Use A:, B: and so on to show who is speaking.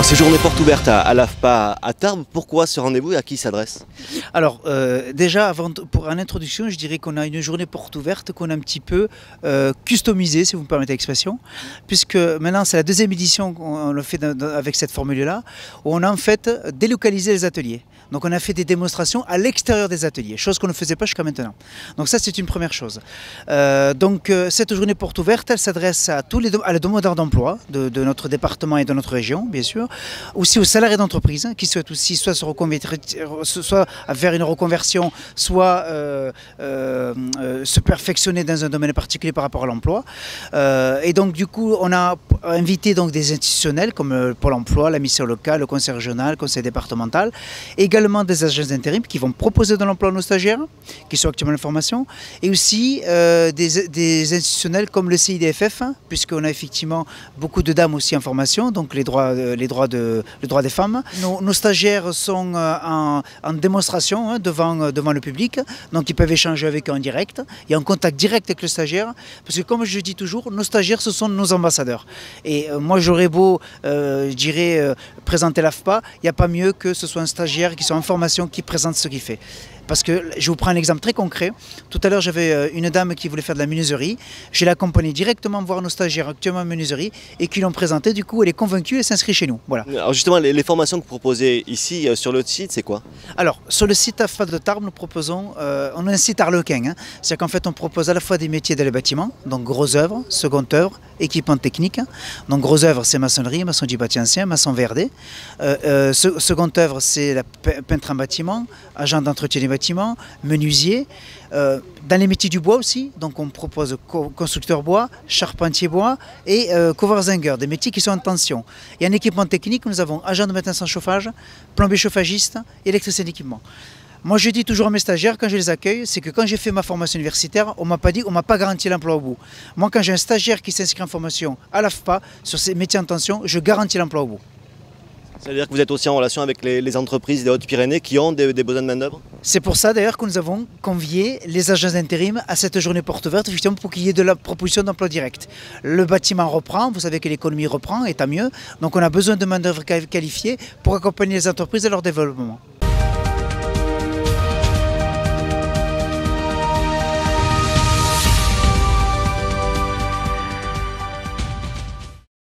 A: Ces journées portes ouvertes à l'AFPA à Tarbes, pourquoi ce rendez-vous et à qui il s'adresse?
B: Alors déjà, pour en introduction, je dirais qu'on a une journée porte ouverte qu'on a un petit peu customisée, si vous me permettez l'expression, puisque maintenant c'est la deuxième édition qu'on le fait avec cette formule-là, où on a en fait délocalisé les ateliers. Donc on a fait des démonstrations à l'extérieur des ateliers, chose qu'on ne faisait pas jusqu'à maintenant. Donc ça c'est une première chose. Cette journée porte ouverte, elle s'adresse à tous à les demandeurs d'emploi de notre département et de notre région, bien sûr, aussi aux salariés d'entreprise qui souhaitent aussi soit se reconvertir, soit faire une reconversion, soit se perfectionner dans un domaine particulier par rapport à l'emploi. Et donc du coup on a invité donc des institutionnels comme Pôle emploi, la mission locale, le conseil régional, le conseil départemental, également des agences d'intérim qui vont proposer de l'emploi à nos stagiaires qui sont actuellement en formation, et aussi des institutionnels comme le CIDFF, puisqu'on a effectivement beaucoup de dames aussi en formation, donc les droits des femmes. Nos stagiaires sont en démonstration devant le public, donc ils peuvent échanger avec eux en direct. Il y a un contact direct avec le stagiaire, parce que comme je dis toujours, nos stagiaires ce sont nos ambassadeurs. Et moi j'aurais beau, je dirais, présenter l'AFPA, il n'y a pas mieux que ce soit un stagiaire qui soit en formation qui présente ce qu'il fait. Parce que je vous prends un exemple très concret. Tout à l'heure, j'avais une dame qui voulait faire de la menuiserie. Je l'ai accompagnée directement voir nos stagiaires actuellement en menuiserie et qui l'ont présenté. Du coup, elle est convaincue et s'inscrit chez nous. Voilà.
A: Alors justement, les formations que vous proposez ici sur le site, c'est quoi?
B: Alors, sur le site AFPA de Tarbes, nous proposons, on a un site arlequin. C'est-à-dire qu'en fait, on propose à la fois des métiers dans le bâtiment, donc gros œuvres, seconde œuvre, équipement technique. Donc gros œuvre, c'est maçonnerie, maçon du bâti ancien, maçon VRD. Seconde œuvre, c'est la peintre en bâtiment, agent d'entretien des bâtiments, menuisier. Dans les métiers du bois aussi, donc on propose constructeur bois, charpentier bois et coverzinger, des métiers qui sont en tension. Et en équipement technique, nous avons agent de maintenance en chauffage, plombier chauffagiste, électricien d'équipement. Moi je dis toujours à mes stagiaires quand je les accueille, c'est que quand j'ai fait ma formation universitaire, on m'a pas garanti l'emploi au bout. Moi quand j'ai un stagiaire qui s'inscrit en formation à l'AFPA sur ces métiers en tension, je garantis l'emploi au bout.
A: C'est-à-dire que vous êtes aussi en relation avec les entreprises des Hautes-Pyrénées qui ont des besoins de main-d'œuvre?
B: C'est pour ça d'ailleurs que nous avons convié les agences d'intérim à cette journée porte ouverte, justement pour qu'il y ait de la proposition d'emploi direct. Le bâtiment reprend, vous savez que l'économie reprend, et tant mieux. Donc on a besoin de main-d'œuvre qualifiée pour accompagner les entreprises dans leur développement.